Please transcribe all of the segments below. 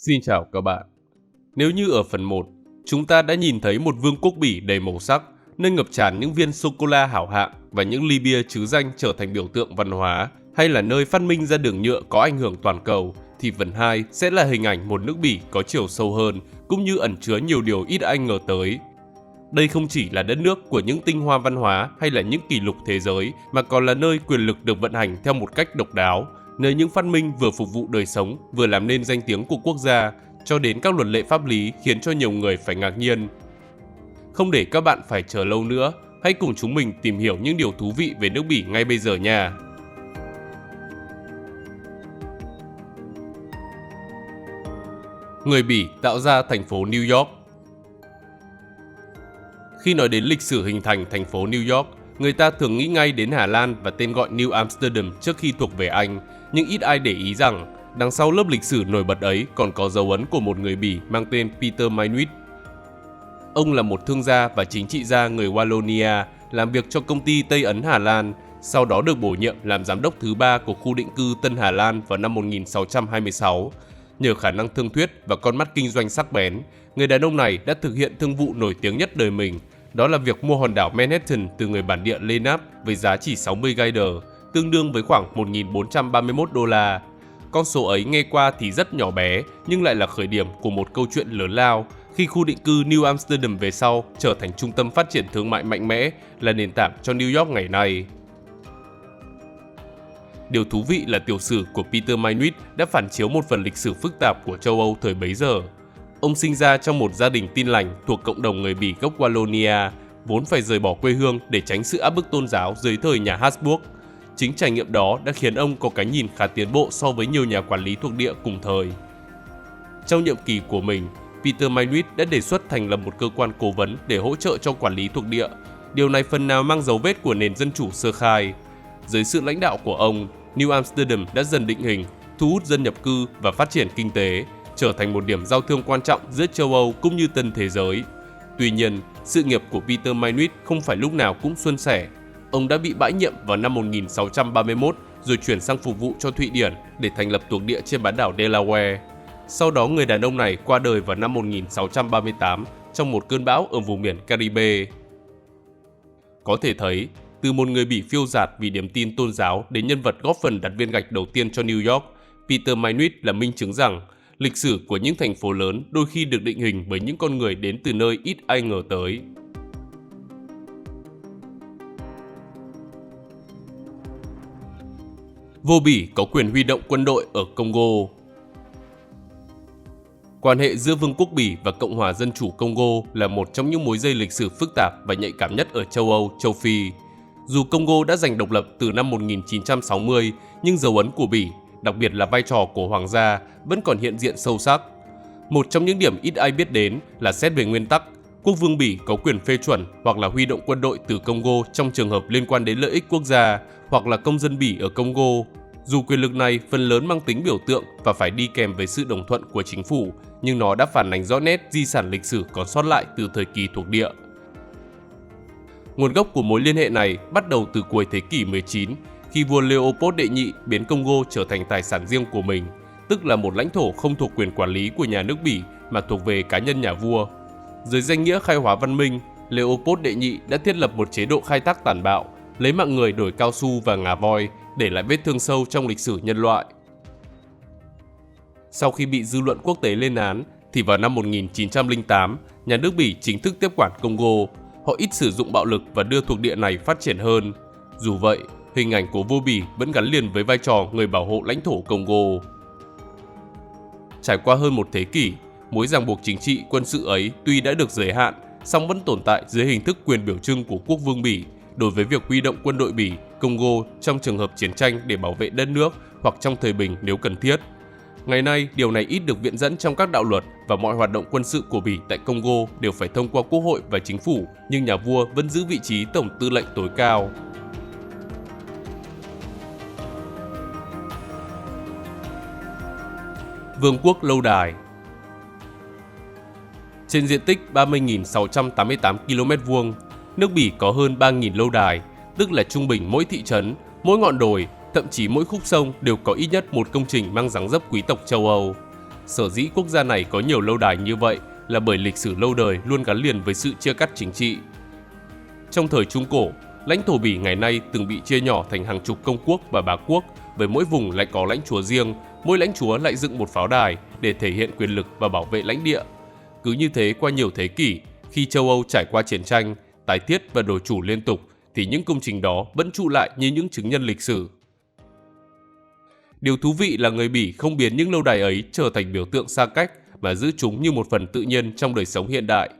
Xin chào các bạn. Nếu như ở phần 1, chúng ta đã nhìn thấy một vương quốc Bỉ đầy màu sắc, nơi ngập tràn những viên sô-cô-la hảo hạng và những ly bia trứ danh trở thành biểu tượng văn hóa, hay là nơi phát minh ra đường nhựa có ảnh hưởng toàn cầu, thì phần 2 sẽ là hình ảnh một nước Bỉ có chiều sâu hơn, cũng như ẩn chứa nhiều điều ít ai ngờ tới. Đây không chỉ là đất nước của những tinh hoa văn hóa hay là những kỷ lục thế giới, mà còn là nơi quyền lực được vận hành theo một cách độc đáo, nơi những phát minh vừa phục vụ đời sống, vừa làm nên danh tiếng của quốc gia, cho đến các luật lệ pháp lý khiến cho nhiều người phải ngạc nhiên. Không để các bạn phải chờ lâu nữa, hãy cùng chúng mình tìm hiểu những điều thú vị về nước Bỉ ngay bây giờ nha. Người Bỉ tạo ra thành phố New York. Khi nói đến lịch sử hình thành thành phố New York, người ta thường nghĩ ngay đến Hà Lan và tên gọi New Amsterdam trước khi thuộc về Anh, nhưng ít ai để ý rằng đằng sau lớp lịch sử nổi bật ấy còn có dấu ấn của một người Bỉ mang tên Peter Minuit. Ông là một thương gia và chính trị gia người Wallonia, làm việc cho công ty Tây Ấn Hà Lan, sau đó được bổ nhiệm làm giám đốc thứ 3 của khu định cư Tân Hà Lan vào năm 1626. Nhờ khả năng thương thuyết và con mắt kinh doanh sắc bén, người đàn ông này đã thực hiện thương vụ nổi tiếng nhất đời mình, đó là việc mua hòn đảo Manhattan từ người bản địa Leonard với giá chỉ 60 guilder, tương đương với khoảng 1.431 đô la. Con số ấy nghe qua thì rất nhỏ bé, nhưng lại là khởi điểm của một câu chuyện lớn lao, khi khu định cư New Amsterdam về sau trở thành trung tâm phát triển thương mại mạnh mẽ, là nền tảng cho New York ngày nay. Điều thú vị là tiểu sử của Peter Minuit đã phản chiếu một phần lịch sử phức tạp của châu Âu thời bấy giờ. Ông sinh ra trong một gia đình tin lành thuộc cộng đồng người Bỉ gốc Wallonia, vốn phải rời bỏ quê hương để tránh sự áp bức tôn giáo dưới thời nhà Habsburg. Chính trải nghiệm đó đã khiến ông có cái nhìn khá tiến bộ so với nhiều nhà quản lý thuộc địa cùng thời. Trong nhiệm kỳ của mình, Peter Minuit đã đề xuất thành lập một cơ quan cố vấn để hỗ trợ cho quản lý thuộc địa. Điều này phần nào mang dấu vết của nền dân chủ sơ khai. Dưới sự lãnh đạo của ông, New Amsterdam đã dần định hình, thu hút dân nhập cư và phát triển kinh tế, trở thành một điểm giao thương quan trọng giữa châu Âu cũng như tân thế giới. Tuy nhiên, sự nghiệp của Peter Minuit không phải lúc nào cũng suôn sẻ. Ông đã bị bãi nhiệm vào năm 1631 rồi chuyển sang phục vụ cho Thụy Điển để thành lập thuộc địa trên bán đảo Delaware. Sau đó người đàn ông này qua đời vào năm 1638 trong một cơn bão ở vùng biển Caribe. Có thể thấy, từ một người Bỉ phiêu dạt vì niềm tin tôn giáo đến nhân vật góp phần đặt viên gạch đầu tiên cho New York, Peter Minuit là minh chứng rằng lịch sử của những thành phố lớn đôi khi được định hình bởi những con người đến từ nơi ít ai ngờ tới. Vua Bỉ có quyền huy động quân đội ở Congo. Quan hệ giữa Vương quốc Bỉ và Cộng hòa Dân chủ Congo là một trong những mối dây lịch sử phức tạp và nhạy cảm nhất ở châu Âu, châu Phi. Dù Congo đã giành độc lập từ năm 1960, nhưng dấu ấn của Bỉ, đặc biệt là vai trò của hoàng gia, vẫn còn hiện diện sâu sắc. Một trong những điểm ít ai biết đến là xét về nguyên tắc, quốc vương Bỉ có quyền phê chuẩn hoặc là huy động quân đội từ Congo trong trường hợp liên quan đến lợi ích quốc gia hoặc là công dân Bỉ ở Congo. Dù quyền lực này phần lớn mang tính biểu tượng và phải đi kèm với sự đồng thuận của chính phủ, nhưng nó đã phản ánh rõ nét di sản lịch sử còn sót lại từ thời kỳ thuộc địa. Nguồn gốc của mối liên hệ này bắt đầu từ cuối thế kỷ 19, khi vua Leopold đệ nhị biến Congo trở thành tài sản riêng của mình, tức là một lãnh thổ không thuộc quyền quản lý của nhà nước Bỉ mà thuộc về cá nhân nhà vua. Dưới danh nghĩa khai hóa văn minh, Leopold đệ nhị đã thiết lập một chế độ khai thác tàn bạo, lấy mạng người đổi cao su và ngà voi, để lại vết thương sâu trong lịch sử nhân loại. Sau khi bị dư luận quốc tế lên án, thì vào năm 1908, nhà nước Bỉ chính thức tiếp quản Congo. Họ ít sử dụng bạo lực và đưa thuộc địa này phát triển hơn. Dù vậy, hình ảnh của vua Bỉ vẫn gắn liền với vai trò người bảo hộ lãnh thổ Congo. Trải qua hơn một thế kỷ, mối ràng buộc chính trị quân sự ấy tuy đã được giới hạn, song vẫn tồn tại dưới hình thức quyền biểu trưng của quốc vương Bỉ đối với việc huy động quân đội Bỉ, Congo trong trường hợp chiến tranh để bảo vệ đất nước hoặc trong thời bình nếu cần thiết. Ngày nay, điều này ít được viện dẫn trong các đạo luật và mọi hoạt động quân sự của Bỉ tại Congo đều phải thông qua quốc hội và chính phủ, nhưng nhà vua vẫn giữ vị trí tổng tư lệnh tối cao. Vương quốc lâu đài. Trên diện tích 30.688 km², nước Bỉ có hơn 3.000 lâu đài, tức là trung bình mỗi thị trấn, mỗi ngọn đồi, thậm chí mỗi khúc sông đều có ít nhất một công trình mang dáng dấp quý tộc châu Âu. Sở dĩ quốc gia này có nhiều lâu đài như vậy là bởi lịch sử lâu đời luôn gắn liền với sự chia cắt chính trị. Trong thời Trung Cổ, lãnh thổ Bỉ ngày nay từng bị chia nhỏ thành hàng chục công quốc và bá quốc, với mỗi vùng lại có lãnh chúa riêng, mỗi lãnh chúa lại dựng một pháo đài để thể hiện quyền lực và bảo vệ lãnh địa. Cứ như thế qua nhiều thế kỷ, khi châu Âu trải qua chiến tranh, tái thiết và đổi chủ liên tục, thì những công trình đó vẫn trụ lại như những chứng nhân lịch sử. Điều thú vị là người Bỉ không biến những lâu đài ấy trở thành biểu tượng xa cách mà giữ chúng như một phần tự nhiên trong đời sống hiện đại.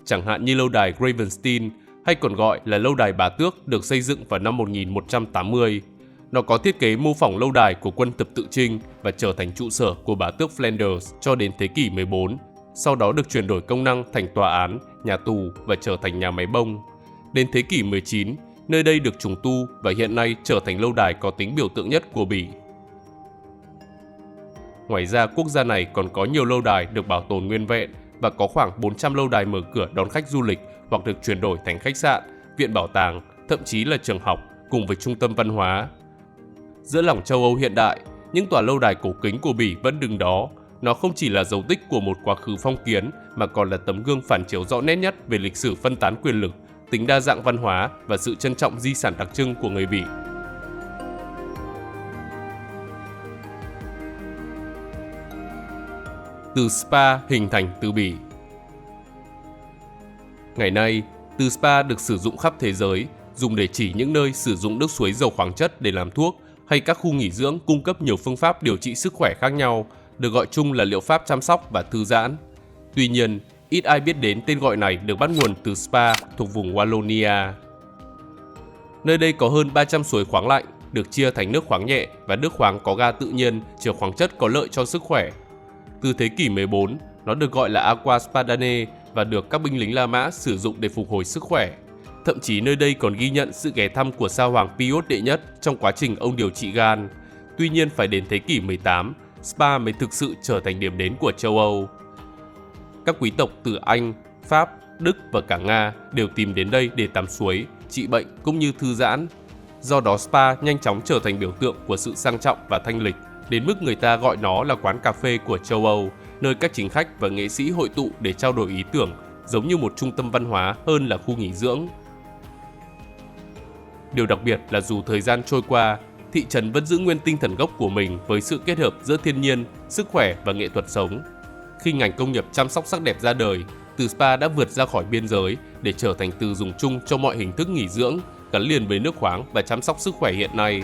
Chẳng hạn như lâu đài Gravenstein, hay còn gọi là lâu đài Bá Tước, được xây dựng vào năm 1180. Nó có thiết kế mô phỏng lâu đài của quân Tập Tự Chinh và trở thành trụ sở của Bá Tước Flanders cho đến thế kỷ 14. Sau đó được chuyển đổi công năng thành tòa án, nhà tù và trở thành nhà máy bông. Đến thế kỷ 19, nơi đây được trùng tu và hiện nay trở thành lâu đài có tính biểu tượng nhất của Bỉ. Ngoài ra, quốc gia này còn có nhiều lâu đài được bảo tồn nguyên vẹn và có khoảng 400 lâu đài mở cửa đón khách du lịch hoặc được chuyển đổi thành khách sạn, viện bảo tàng, thậm chí là trường học cùng với trung tâm văn hóa. Giữa lòng châu Âu hiện đại, những tòa lâu đài cổ kính của Bỉ vẫn đứng đó. Nó không chỉ là dấu tích của một quá khứ phong kiến mà còn là tấm gương phản chiếu rõ nét nhất về lịch sử phân tán quyền lực, tính đa dạng văn hóa và sự trân trọng di sản đặc trưng của người Bỉ. Từ Spa hình thành từ Bỉ. Ngày nay, từ Spa được sử dụng khắp thế giới, dùng để chỉ những nơi sử dụng nước suối giàu khoáng chất để làm thuốc hay các khu nghỉ dưỡng cung cấp nhiều phương pháp điều trị sức khỏe khác nhau, được gọi chung là liệu pháp chăm sóc và thư giãn. Tuy nhiên, ít ai biết đến tên gọi này được bắt nguồn từ Spa thuộc vùng Wallonia. Nơi đây có hơn 300 suối khoáng lạnh, được chia thành nước khoáng nhẹ và nước khoáng có ga tự nhiên chứa khoáng chất có lợi cho sức khỏe. Từ thế kỷ 14, nó được gọi là Aqua Spadane và được các binh lính La Mã sử dụng để phục hồi sức khỏe. Thậm chí nơi đây còn ghi nhận sự ghé thăm của Sa hoàng Pius đệ nhất trong quá trình ông điều trị gan. Tuy nhiên phải đến thế kỷ 18, Spa mới thực sự trở thành điểm đến của châu Âu. Các quý tộc từ Anh, Pháp, Đức và cả Nga đều tìm đến đây để tắm suối, trị bệnh cũng như thư giãn. Do đó Spa nhanh chóng trở thành biểu tượng của sự sang trọng và thanh lịch, đến mức người ta gọi nó là quán cà phê của châu Âu, nơi các chính khách và nghệ sĩ hội tụ để trao đổi ý tưởng, giống như một trung tâm văn hóa hơn là khu nghỉ dưỡng. Điều đặc biệt là dù thời gian trôi qua, thị trấn vẫn giữ nguyên tinh thần gốc của mình với sự kết hợp giữa thiên nhiên, sức khỏe và nghệ thuật sống. Khi ngành công nghiệp chăm sóc sắc đẹp ra đời, từ Spa đã vượt ra khỏi biên giới để trở thành từ dùng chung cho mọi hình thức nghỉ dưỡng, gắn liền với nước khoáng và chăm sóc sức khỏe hiện nay.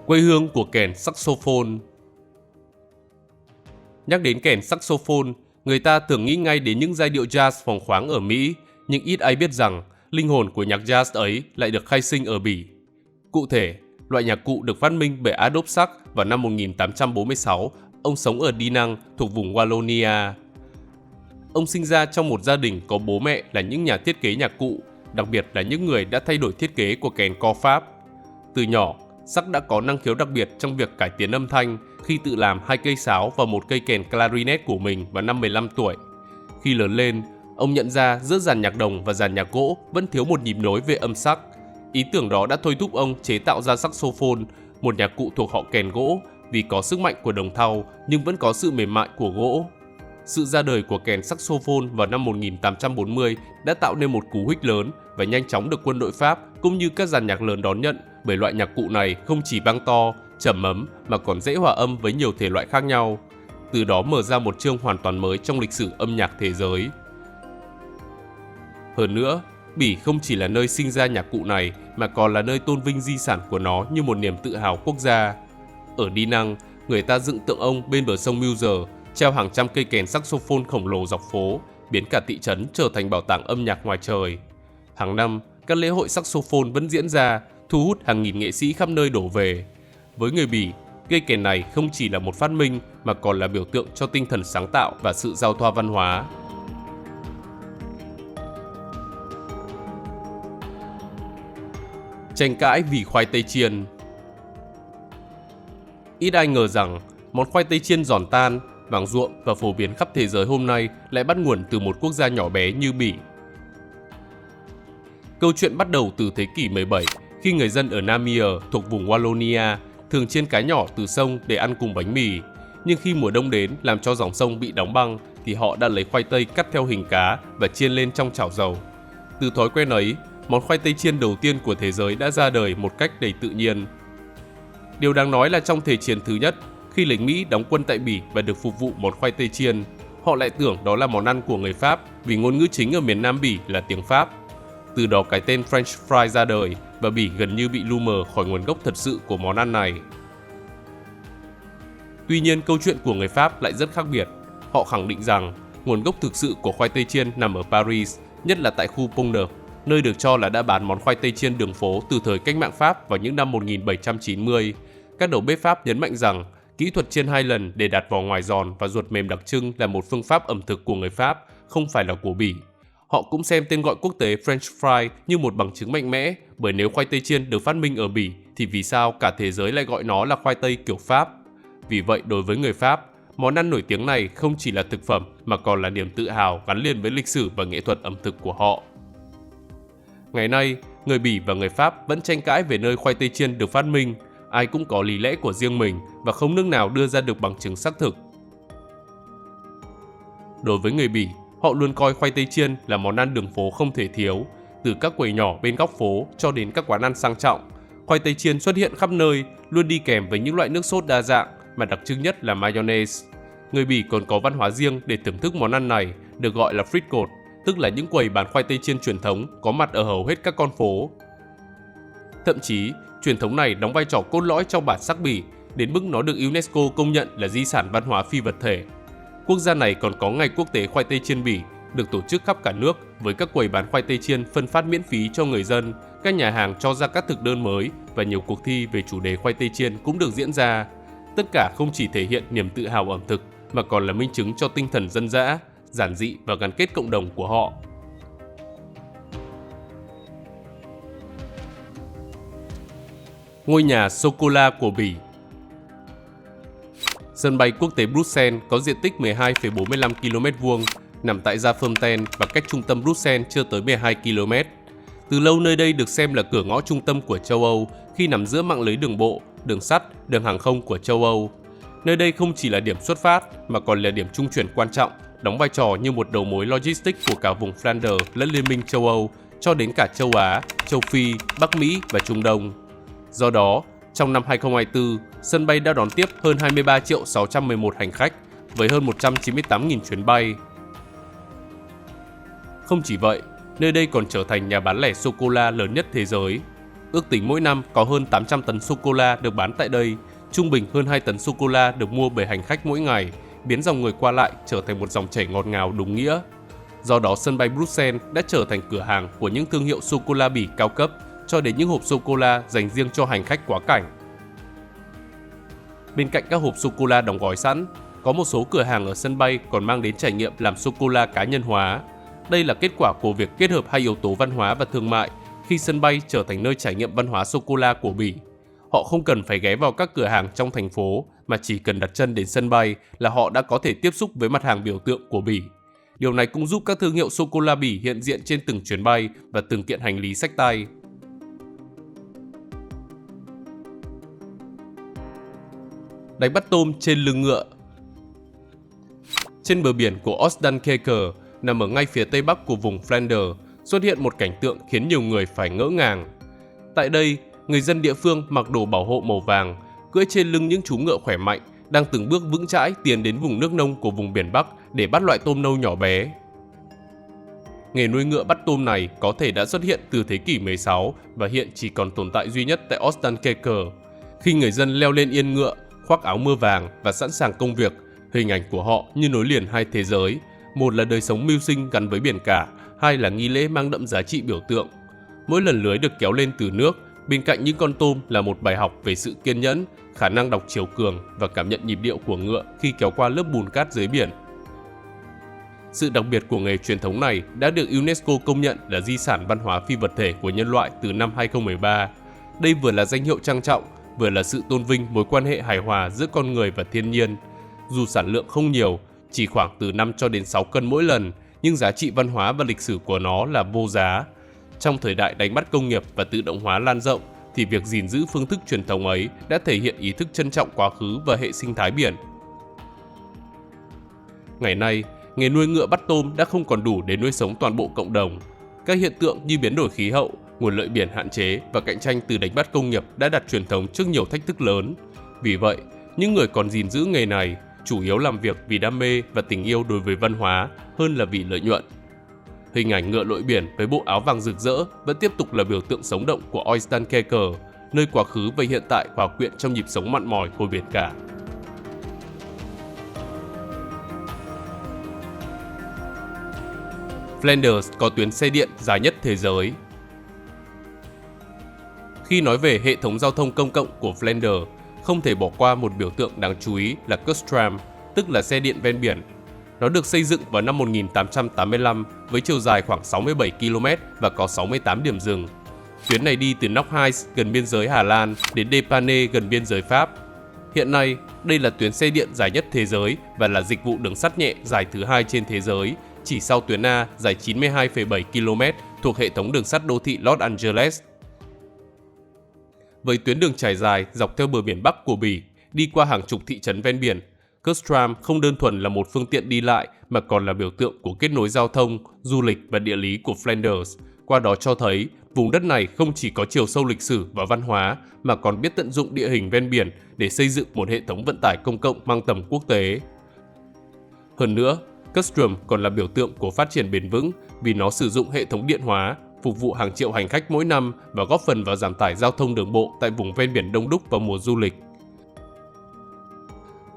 Quê hương của kèn saxophone. Nhắc đến kèn saxophone, người ta thường nghĩ ngay đến những giai điệu jazz phóng khoáng ở Mỹ, nhưng ít ai biết rằng linh hồn của nhạc jazz ấy lại được khai sinh ở Bỉ. Cụ thể, loại nhạc cụ được phát minh bởi Adolphe Sax vào năm 1846, ông sống ở Dinant thuộc vùng Wallonia. Ông sinh ra trong một gia đình có bố mẹ là những nhà thiết kế nhạc cụ, đặc biệt là những người đã thay đổi thiết kế của kèn co Pháp. Từ nhỏ, Sax đã có năng khiếu đặc biệt trong việc cải tiến âm thanh khi tự làm 2 cây sáo và 1 cây kèn clarinet của mình vào năm 15 tuổi. Khi lớn lên, ông nhận ra giữa dàn nhạc đồng và dàn nhạc gỗ vẫn thiếu một nhịp nối về âm sắc. Ý tưởng đó đã thôi thúc ông chế tạo ra saxophone, một nhạc cụ thuộc họ kèn gỗ, vì có sức mạnh của đồng thau nhưng vẫn có sự mềm mại của gỗ. Sự ra đời của kèn saxophone vào năm 1840 đã tạo nên một cú hích lớn và nhanh chóng được quân đội Pháp cũng như các dàn nhạc lớn đón nhận, bởi loại nhạc cụ này không chỉ vang to, trầm ấm mà còn dễ hòa âm với nhiều thể loại khác nhau. Từ đó mở ra một chương hoàn toàn mới trong lịch sử âm nhạc thế giới. Hơn nữa, Bỉ không chỉ là nơi sinh ra nhạc cụ này mà còn là nơi tôn vinh di sản của nó như một niềm tự hào quốc gia. Ở Dinant, người ta dựng tượng ông bên bờ sông Meuse, treo hàng trăm cây kèn saxophone khổng lồ dọc phố, biến cả thị trấn trở thành bảo tàng âm nhạc ngoài trời. Hàng năm, các lễ hội saxophone vẫn diễn ra, thu hút hàng nghìn nghệ sĩ khắp nơi đổ về. Với người Bỉ, cây kèn này không chỉ là một phát minh mà còn là biểu tượng cho tinh thần sáng tạo và sự giao thoa văn hóa. Tranh cãi vì khoai tây chiên. Ít ai ngờ rằng món khoai tây chiên giòn tan, vàng ruộm và phổ biến khắp thế giới hôm nay lại bắt nguồn từ một quốc gia nhỏ bé như Bỉ. Câu chuyện bắt đầu từ thế kỷ 17, khi khi người dân ở Namur thuộc vùng Wallonia thường chiên cá nhỏ từ sông để ăn cùng bánh mì. Nhưng khi mùa đông đến làm cho dòng sông bị đóng băng thì họ đã lấy khoai tây cắt theo hình cá và chiên lên trong chảo dầu. Từ thói quen ấy, món khoai tây chiên đầu tiên của thế giới đã ra đời một cách đầy tự nhiên. Điều đáng nói là trong Thế chiến thứ nhất, khi lính Mỹ đóng quân tại Bỉ và được phục vụ món khoai tây chiên, họ lại tưởng đó là món ăn của người Pháp vì ngôn ngữ chính ở miền Nam Bỉ là tiếng Pháp. Từ đó cái tên French fry ra đời và Bỉ gần như bị lu mờ khỏi nguồn gốc thật sự của món ăn này. Tuy nhiên, câu chuyện của người Pháp lại rất khác biệt. Họ khẳng định rằng nguồn gốc thực sự của khoai tây chiên nằm ở Paris, nhất là tại khu Pont Neuf, nơi được cho là đã bán món khoai tây chiên đường phố từ thời cách mạng Pháp vào những năm 1790. Các đầu bếp Pháp nhấn mạnh rằng kỹ thuật chiên 2 lần để đạt vỏ ngoài giòn và ruột mềm đặc trưng là một phương pháp ẩm thực của người Pháp, không phải là của Bỉ. Họ cũng xem tên gọi quốc tế French fry như một bằng chứng mạnh mẽ, bởi nếu khoai tây chiên được phát minh ở Bỉ thì vì sao cả thế giới lại gọi nó là khoai tây kiểu Pháp? Vì vậy, đối với người Pháp, món ăn nổi tiếng này không chỉ là thực phẩm mà còn là niềm tự hào gắn liền với lịch sử và nghệ thuật ẩm thực của họ. Ngày nay, người Bỉ và người Pháp vẫn tranh cãi về nơi khoai tây chiên được phát minh, ai cũng có lý lẽ của riêng mình và không nước nào đưa ra được bằng chứng xác thực. Đối với người Bỉ, họ luôn coi khoai tây chiên là món ăn đường phố không thể thiếu, từ các quầy nhỏ bên góc phố cho đến các quán ăn sang trọng. Khoai tây chiên xuất hiện khắp nơi, luôn đi kèm với những loại nước sốt đa dạng, mà đặc trưng nhất là mayonnaise. Người Bỉ còn có văn hóa riêng để thưởng thức món ăn này, được gọi là frites, tức là những quầy bán khoai tây chiên truyền thống có mặt ở hầu hết các con phố. Thậm chí, truyền thống này đóng vai trò cốt lõi trong bản sắc Bỉ, đến mức nó được UNESCO công nhận là di sản văn hóa phi vật thể. Quốc gia này còn có ngày quốc tế khoai tây chiên Bỉ, được tổ chức khắp cả nước với các quầy bán khoai tây chiên phân phát miễn phí cho người dân, các nhà hàng cho ra các thực đơn mới và nhiều cuộc thi về chủ đề khoai tây chiên cũng được diễn ra. Tất cả không chỉ thể hiện niềm tự hào ẩm thực mà còn là minh chứng cho tinh thần dân dã, giản dị và gắn kết cộng đồng của họ. Ngôi nhà sô-cô-la của Bỉ. Sân bay quốc tế Bruxelles có diện tích 12,45 km2, nằm tại Gia-Fontaine và cách trung tâm Bruxelles chưa tới 12 km. Từ lâu nơi đây được xem là cửa ngõ trung tâm của châu Âu khi nằm giữa mạng lưới đường bộ, đường sắt, đường hàng không của châu Âu. Nơi đây không chỉ là điểm xuất phát mà còn là điểm trung chuyển quan trọng, đóng vai trò như một đầu mối logistics của cả vùng Flanders lẫn Liên minh châu Âu cho đến cả châu Á, châu Phi, Bắc Mỹ và Trung Đông. Do đó, trong năm 2024, sân bay đã đón tiếp hơn 23.611 hành khách với hơn 198.000 chuyến bay. Không chỉ vậy, nơi đây còn trở thành nhà bán lẻ sô-cô-la lớn nhất thế giới. Ước tính mỗi năm có hơn 800 tấn sô-cô-la được bán tại đây, trung bình hơn 2 tấn sô-cô-la được mua bởi hành khách mỗi ngày, biến dòng người qua lại trở thành một dòng chảy ngọt ngào đúng nghĩa. Do đó, sân bay Bruxelles đã trở thành cửa hàng của những thương hiệu sô-cô-la Bỉ cao cấp, cho đến những hộp sô-cô-la dành riêng cho hành khách quá cảnh. Bên cạnh các hộp sô-cô-la đóng gói sẵn, có một số cửa hàng ở sân bay còn mang đến trải nghiệm làm sô-cô-la cá nhân hóa. Đây là kết quả của việc kết hợp hai yếu tố văn hóa và thương mại khi sân bay trở thành nơi trải nghiệm văn hóa sô-cô-la của Bỉ. Họ không cần phải ghé vào các cửa hàng trong thành phố mà chỉ cần đặt chân đến sân bay là họ đã có thể tiếp xúc với mặt hàng biểu tượng của Bỉ. Điều này cũng giúp các thương hiệu sô-cô-la Bỉ hiện diện trên từng chuyến bay và từng kiện hành lý xách tay. Đánh bắt tôm trên lưng ngựa. Trên bờ biển của Ostdankirchen, nằm ở ngay phía tây bắc của vùng Flanders, xuất hiện một cảnh tượng khiến nhiều người phải ngỡ ngàng. Tại đây, người dân địa phương mặc đồ bảo hộ màu vàng, cưỡi trên lưng những chú ngựa khỏe mạnh, đang từng bước vững chãi tiến đến vùng nước nông của vùng biển Bắc để bắt loại tôm nâu nhỏ bé. Nghề nuôi ngựa bắt tôm này có thể đã xuất hiện từ thế kỷ 16 và hiện chỉ còn tồn tại duy nhất tại Ostdankirchen. Khi người dân leo lên yên ngựa, khoác áo mưa vàng và sẵn sàng công việc, hình ảnh của họ như nối liền hai thế giới. Một là đời sống mưu sinh gắn với biển cả, hai là nghi lễ mang đậm giá trị biểu tượng. Mỗi lần lưới được kéo lên từ nước, bên cạnh những con tôm là một bài học về sự kiên nhẫn, khả năng đọc chiều cường và cảm nhận nhịp điệu của ngựa khi kéo qua lớp bùn cát dưới biển. Sự đặc biệt của nghề truyền thống này đã được UNESCO công nhận là di sản văn hóa phi vật thể của nhân loại từ năm 2013. Đây vừa là danh hiệu trang trọng, vừa là sự tôn vinh mối quan hệ hài hòa giữa con người và thiên nhiên. Dù sản lượng không nhiều, chỉ khoảng từ 5 cho đến 6 cân mỗi lần, nhưng giá trị văn hóa và lịch sử của nó là vô giá. Trong thời đại đánh bắt công nghiệp và tự động hóa lan rộng, thì việc gìn giữ phương thức truyền thống ấy đã thể hiện ý thức trân trọng quá khứ và hệ sinh thái biển. Ngày nay, nghề nuôi ngựa bắt tôm đã không còn đủ để nuôi sống toàn bộ cộng đồng. Các hiện tượng như biến đổi khí hậu, nguồn lợi biển hạn chế và cạnh tranh từ đánh bắt công nghiệp đã đặt truyền thống trước nhiều thách thức lớn. Vì vậy, những người còn gìn giữ nghề này chủ yếu làm việc vì đam mê và tình yêu đối với văn hóa hơn là vì lợi nhuận. Hình ảnh ngựa lội biển với bộ áo vàng rực rỡ vẫn tiếp tục là biểu tượng sống động của Oystercatcher, nơi quá khứ và hiện tại hòa quyện trong nhịp sống mặn mòi của biển cả. Flanders có tuyến xe điện dài nhất thế giới. Khi nói về hệ thống giao thông công cộng của Flanders, không thể bỏ qua một biểu tượng đáng chú ý là Custram, tức là xe điện ven biển. Nó được xây dựng vào năm 1885 với chiều dài khoảng 67 km và có 68 điểm dừng. Tuyến này đi từ Noghuis gần biên giới Hà Lan đến Depanne gần biên giới Pháp. Hiện nay, đây là tuyến xe điện dài nhất thế giới và là dịch vụ đường sắt nhẹ dài thứ hai trên thế giới, chỉ sau tuyến A dài 92,7 km thuộc hệ thống đường sắt đô thị Los Angeles. Với tuyến đường trải dài dọc theo bờ biển Bắc của Bỉ, đi qua hàng chục thị trấn ven biển, Custram không đơn thuần là một phương tiện đi lại mà còn là biểu tượng của kết nối giao thông, du lịch và địa lý của Flanders. Qua đó cho thấy, vùng đất này không chỉ có chiều sâu lịch sử và văn hóa mà còn biết tận dụng địa hình ven biển để xây dựng một hệ thống vận tải công cộng mang tầm quốc tế. Hơn nữa, Custram còn là biểu tượng của phát triển bền vững vì nó sử dụng hệ thống điện hóa, phục vụ hàng triệu hành khách mỗi năm và góp phần vào giảm tải giao thông đường bộ tại vùng ven biển đông đúc vào mùa du lịch.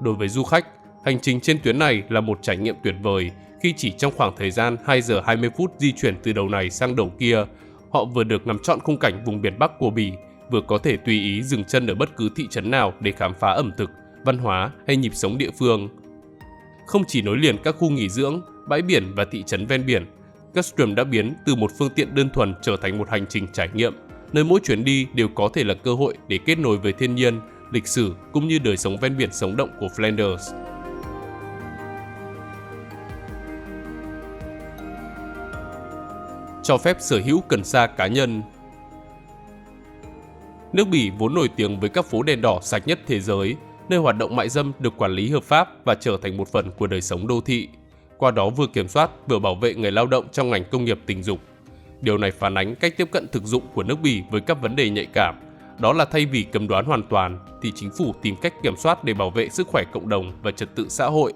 Đối với du khách, hành trình trên tuyến này là một trải nghiệm tuyệt vời khi chỉ trong khoảng thời gian 2 giờ 20 phút di chuyển từ đầu này sang đầu kia, họ vừa được ngắm trọn khung cảnh vùng biển Bắc của Bỉ, vừa có thể tùy ý dừng chân ở bất cứ thị trấn nào để khám phá ẩm thực, văn hóa hay nhịp sống địa phương. Không chỉ nối liền các khu nghỉ dưỡng, bãi biển và thị trấn ven biển, Custram đã biến từ một phương tiện đơn thuần trở thành một hành trình trải nghiệm, nơi mỗi chuyến đi đều có thể là cơ hội để kết nối với thiên nhiên, lịch sử cũng như đời sống ven biển sống động của Flanders. Cho phép sở hữu cần sa cá nhân. Nước Bỉ vốn nổi tiếng với các phố đèn đỏ sạch nhất thế giới, nơi hoạt động mại dâm được quản lý hợp pháp và trở thành một phần của đời sống đô thị. Qua đó vừa kiểm soát vừa bảo vệ người lao động trong ngành công nghiệp tình dục. Điều này phản ánh cách tiếp cận thực dụng của nước Bỉ với các vấn đề nhạy cảm. Đó là thay vì cấm đoán hoàn toàn thì chính phủ tìm cách kiểm soát để bảo vệ sức khỏe cộng đồng và trật tự xã hội.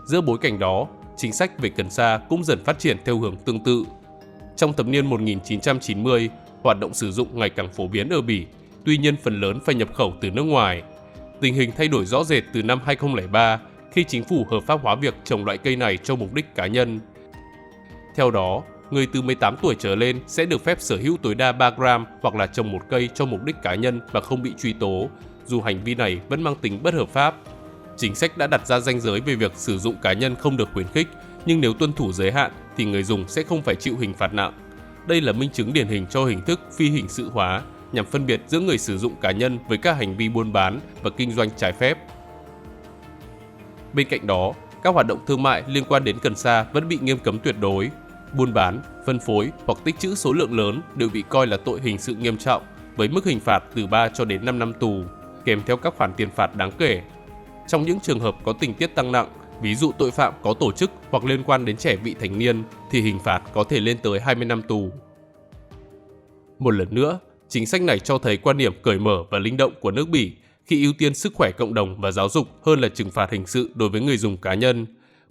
Giữa bối cảnh đó, chính sách về cần sa cũng dần phát triển theo hướng tương tự. Trong thập niên 1990, hoạt động sử dụng ngày càng phổ biến ở Bỉ, tuy nhiên phần lớn phải nhập khẩu từ nước ngoài. Tình hình thay đổi rõ rệt từ năm 2003 khi chính phủ hợp pháp hóa việc trồng loại cây này cho mục đích cá nhân. Theo đó, người từ 18 tuổi trở lên sẽ được phép sở hữu tối đa 3 gram hoặc là trồng một cây cho mục đích cá nhân mà không bị truy tố, dù hành vi này vẫn mang tính bất hợp pháp. Chính sách đã đặt ra ranh giới về việc sử dụng cá nhân không được khuyến khích, nhưng nếu tuân thủ giới hạn thì người dùng sẽ không phải chịu hình phạt nặng. Đây là minh chứng điển hình cho hình thức phi hình sự hóa, nhằm phân biệt giữa người sử dụng cá nhân với các hành vi buôn bán và kinh doanh trái phép. Bên cạnh đó, các hoạt động thương mại liên quan đến cần sa vẫn bị nghiêm cấm tuyệt đối. Buôn bán, phân phối hoặc tích trữ số lượng lớn đều bị coi là tội hình sự nghiêm trọng, với mức hình phạt từ 3 cho đến 5 năm tù, kèm theo các khoản tiền phạt đáng kể. Trong những trường hợp có tình tiết tăng nặng, ví dụ tội phạm có tổ chức hoặc liên quan đến trẻ vị thành niên, thì hình phạt có thể lên tới 20 năm tù. Một lần nữa, chính sách này cho thấy quan điểm cởi mở và linh động của nước Bỉ khi ưu tiên sức khỏe cộng đồng và giáo dục hơn là trừng phạt hình sự đối với người dùng cá nhân.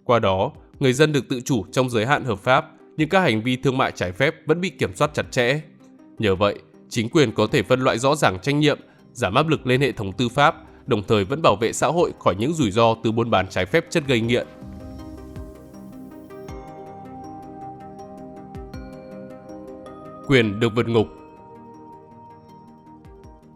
Qua đó, người dân được tự chủ trong giới hạn hợp pháp, nhưng các hành vi thương mại trái phép vẫn bị kiểm soát chặt chẽ. Nhờ vậy, chính quyền có thể phân loại rõ ràng trách nhiệm, giảm áp lực lên hệ thống tư pháp, đồng thời vẫn bảo vệ xã hội khỏi những rủi ro từ buôn bán trái phép chất gây nghiện. Quyền được vượt ngục.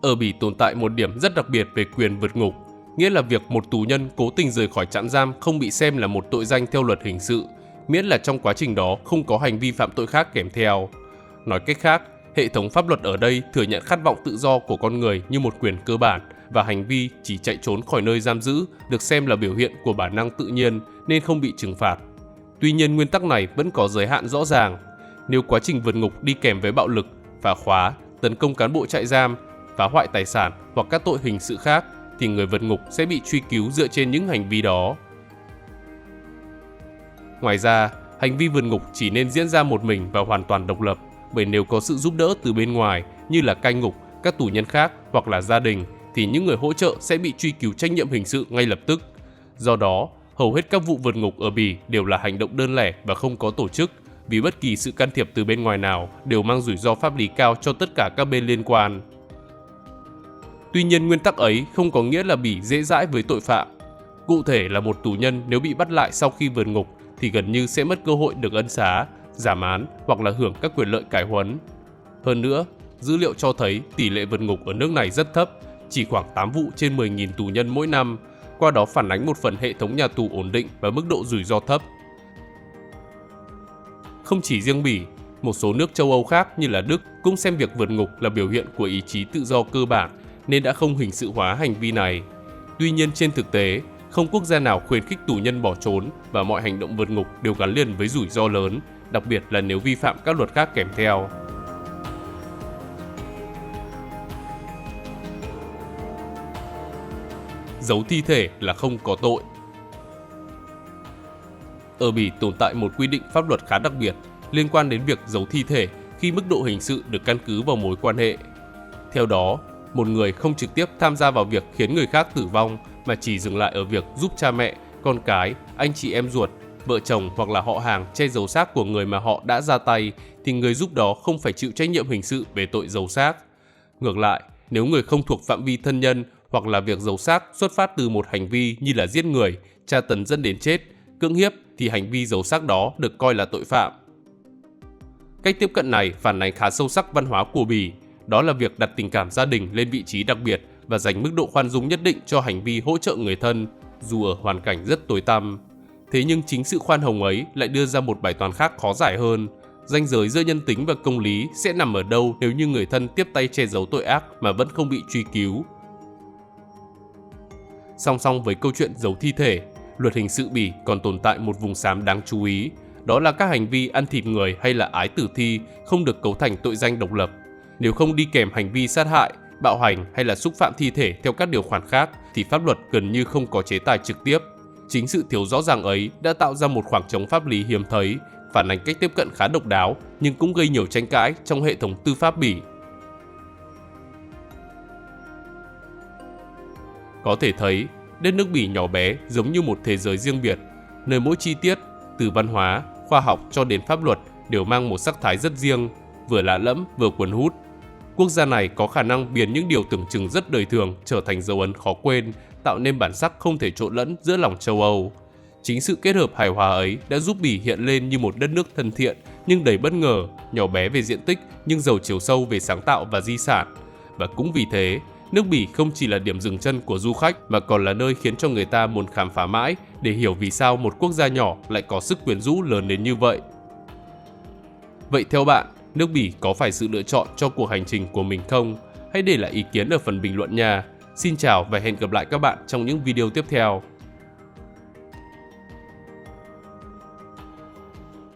Ở Bỉ tồn tại một điểm rất đặc biệt về quyền vượt ngục, nghĩa là việc một tù nhân cố tình rời khỏi trại giam không bị xem là một tội danh theo luật hình sự, miễn là trong quá trình đó không có hành vi phạm tội khác kèm theo. Nói cách khác, hệ thống pháp luật ở đây thừa nhận khát vọng tự do của con người như một quyền cơ bản và hành vi chỉ chạy trốn khỏi nơi giam giữ được xem là biểu hiện của bản năng tự nhiên nên không bị trừng phạt. Tuy nhiên nguyên tắc này vẫn có giới hạn rõ ràng. Nếu quá trình vượt ngục đi kèm với bạo lực, phá khóa, tấn công cán bộ trại giam phá hoại tài sản hoặc các tội hình sự khác, thì người vượt ngục sẽ bị truy cứu dựa trên những hành vi đó. Ngoài ra, hành vi vượt ngục chỉ nên diễn ra một mình và hoàn toàn độc lập, bởi nếu có sự giúp đỡ từ bên ngoài như là cai ngục, các tù nhân khác hoặc là gia đình, thì những người hỗ trợ sẽ bị truy cứu trách nhiệm hình sự ngay lập tức. Do đó, hầu hết các vụ vượt ngục ở Bỉ đều là hành động đơn lẻ và không có tổ chức, vì bất kỳ sự can thiệp từ bên ngoài nào đều mang rủi ro pháp lý cao cho tất cả các bên liên quan. Tuy nhiên, nguyên tắc ấy không có nghĩa là Bỉ dễ dãi với tội phạm. Cụ thể là một tù nhân nếu bị bắt lại sau khi vượt ngục thì gần như sẽ mất cơ hội được ân xá, giảm án hoặc là hưởng các quyền lợi cải huấn. Hơn nữa, dữ liệu cho thấy tỷ lệ vượt ngục ở nước này rất thấp, chỉ khoảng 8 vụ trên 10.000 tù nhân mỗi năm, qua đó phản ánh một phần hệ thống nhà tù ổn định và mức độ rủi ro thấp. Không chỉ riêng Bỉ, một số nước châu Âu khác như là Đức cũng xem việc vượt ngục là biểu hiện của ý chí tự do cơ bản nên đã không hình sự hóa hành vi này. Tuy nhiên trên thực tế, không quốc gia nào khuyến khích tù nhân bỏ trốn và mọi hành động vượt ngục đều gắn liền với rủi ro lớn, đặc biệt là nếu vi phạm các luật khác kèm theo. Giấu thi thể là không có tội. Ở Bỉ tồn tại một quy định pháp luật khá đặc biệt liên quan đến việc giấu thi thể khi mức độ hình sự được căn cứ vào mối quan hệ. Theo đó, một người không trực tiếp tham gia vào việc khiến người khác tử vong mà chỉ dừng lại ở việc giúp cha mẹ, con cái, anh chị em ruột, vợ chồng hoặc là họ hàng che giấu xác của người mà họ đã ra tay thì người giúp đó không phải chịu trách nhiệm hình sự về tội giấu xác. Ngược lại, nếu người không thuộc phạm vi thân nhân hoặc là việc giấu xác xuất phát từ một hành vi như là giết người, tra tấn dẫn đến chết, cưỡng hiếp thì hành vi giấu xác đó được coi là tội phạm. Cách tiếp cận này phản ánh khá sâu sắc văn hóa của Bỉ, đó là việc đặt tình cảm gia đình lên vị trí đặc biệt và dành mức độ khoan dung nhất định cho hành vi hỗ trợ người thân, dù ở hoàn cảnh rất tối tăm. Thế nhưng chính sự khoan hồng ấy lại đưa ra một bài toán khác khó giải hơn. Ranh giới giữa nhân tính và công lý sẽ nằm ở đâu nếu như người thân tiếp tay che giấu tội ác mà vẫn không bị truy cứu? Song song với câu chuyện giấu thi thể, luật hình sự Bỉ còn tồn tại một vùng xám đáng chú ý, đó là các hành vi ăn thịt người hay là ái tử thi không được cấu thành tội danh độc lập. Nếu không đi kèm hành vi sát hại, bạo hành hay là xúc phạm thi thể theo các điều khoản khác thì pháp luật gần như không có chế tài trực tiếp. Chính sự thiếu rõ ràng ấy đã tạo ra một khoảng trống pháp lý hiếm thấy, phản ánh cách tiếp cận khá độc đáo nhưng cũng gây nhiều tranh cãi trong hệ thống tư pháp Bỉ. Có thể thấy, đất nước Bỉ nhỏ bé giống như một thế giới riêng biệt, nơi mỗi chi tiết, từ văn hóa, khoa học cho đến pháp luật đều mang một sắc thái rất riêng, vừa lạ lẫm vừa cuốn hút. Quốc gia này có khả năng biến những điều tưởng chừng rất đời thường trở thành dấu ấn khó quên, tạo nên bản sắc không thể trộn lẫn giữa lòng châu Âu. Chính sự kết hợp hài hòa ấy đã giúp Bỉ hiện lên như một đất nước thân thiện nhưng đầy bất ngờ, nhỏ bé về diện tích nhưng giàu chiều sâu về sáng tạo và di sản. Và cũng vì thế, nước Bỉ không chỉ là điểm dừng chân của du khách mà còn là nơi khiến cho người ta muốn khám phá mãi để hiểu vì sao một quốc gia nhỏ lại có sức quyến rũ lớn đến như vậy. Vậy theo bạn, nước Bỉ có phải sự lựa chọn cho cuộc hành trình của mình không? Hãy để lại ý kiến ở phần bình luận nha. Xin chào và hẹn gặp lại các bạn trong những video tiếp theo.